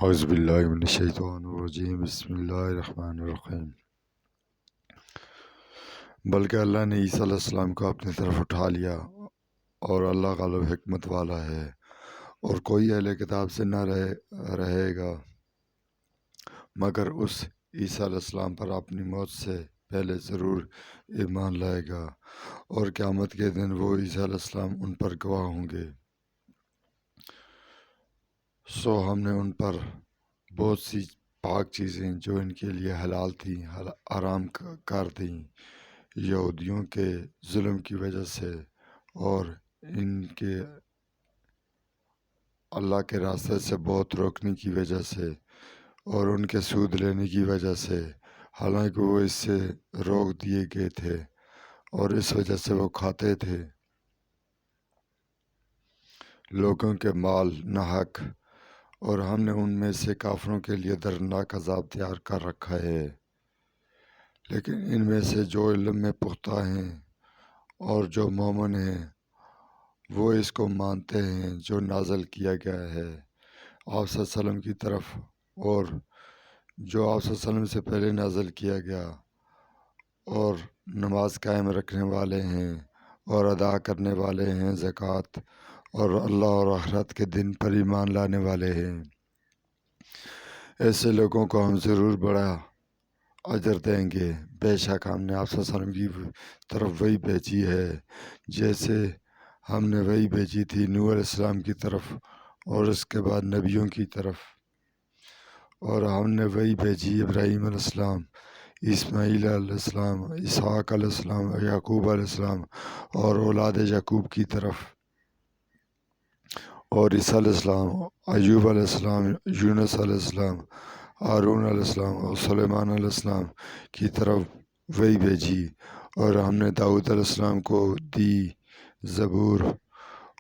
اعوذ باللہ من الشیطان الرجیم بسم اللہ الرحمن الرحیم۔ بلکہ اللہ نے عیسیٰ علیہ السلام کو اپنی طرف اٹھا لیا اور اللہ غالب حکمت والا ہے، اور کوئی اہل کتاب سے نہ رہے گا مگر اس عیسیٰ علیہ السلام پر اپنی موت سے پہلے ضرور ایمان لائے گا، اور قیامت کے دن وہ عیسیٰ علیہ السلام ان پر گواہ ہوں گے۔ سو ہم نے ان پر بہت سی پاک چیزیں جو ان کے لیے حلال تھیں حرام کر دیں، یہودیوں کے ظلم کی وجہ سے اور ان کے اللہ کے راستے سے بہت روکنے کی وجہ سے اور ان کے سود لینے کی وجہ سے، حالانکہ وہ اس سے روک دیے گئے تھے اور اس وجہ سے وہ کھاتے تھے لوگوں کے مال ناحق، اور ہم نے ان میں سے کافروں کے لیے دردناک عذاب تیار کر رکھا ہے۔ لیکن ان میں سے جو علم میں پختہ ہیں اور جو مومن ہیں وہ اس کو مانتے ہیں جو نازل کیا گیا ہے آپ صلی اللہ علیہ وسلم کی طرف، اور جو آپ صلی اللہ علیہ وسلم سے پہلے نازل کیا گیا، اور نماز قائم رکھنے والے ہیں اور ادا کرنے والے ہیں زکوٰۃ، اور اللہ اور آخرت کے دن پر ایمان لانے والے ہیں۔ ایسے لوگوں کو ہم ضرور بڑا اجر دیں گے۔ بے شک ہم نے آپ صلی اللہ علیہ وسلم کی طرف وحی بھیجی ہے جیسے ہم نے وحی بھیجی تھی نوح علیہ السلام کی طرف اور اس کے بعد نبیوں کی طرف، اور ہم نے وحی بھیجی ابراہیم علیہ السلام، اسماعیل علیہ السلام، اسحاق علیہ السلام، یعقوب علیہ السلام اور اولاد یعقوب کی طرف، اور عیسیٰ علیہ السلام، ایوب علیہ السلام، یونس علیہ السلام، ہارون علیہ السلام اور سلیمان علیہ السلام کی طرف وحی بھیجی، اور ہم نے داؤد علیہ السلام کو دی زبور،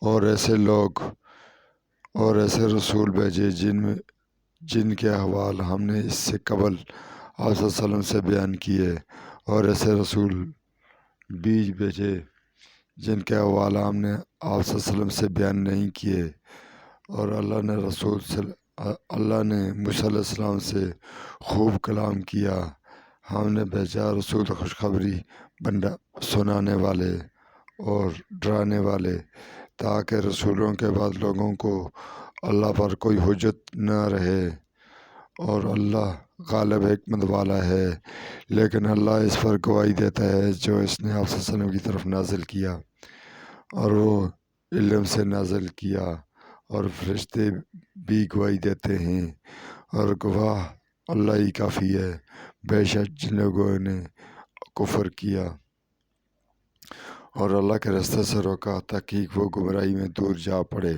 اور ایسے لوگ اور ایسے رسول بھیجے جن کے احوال ہم نے اس سے قبل آپ صلی اللہ علیہ وسلم سے بیان کیے، اور ایسے رسول بیج بھیجے جن کے احوال ہم نے آپ صلی اللہ علیہ وسلم سے بیان نہیں کیے، اور اللہ نے موسیٰ علیہ السلام سے خوب کلام کیا۔ ہم نے بھیجا رسول خوشخبری سنانے والے اور ڈرانے والے، تاکہ رسولوں کے بعد لوگوں کو اللہ پر کوئی حجت نہ رہے، اور اللہ غالب حکمت والا ہے۔ لیکن اللہ اس پر گواہی دیتا ہے جو اس نے آپ صلی اللہ علیہ وسلم کی طرف نازل کیا، اور وہ علم سے نازل کیا، اور فرشتے بھی گواہی دیتے ہیں، اور گواہ اللہ ہی کافی ہے۔ بے شک جن لوگوں نے کفر کیا اور اللہ کے راستے سے روکا، تحقیق وہ گمراہی میں دور جا پڑے۔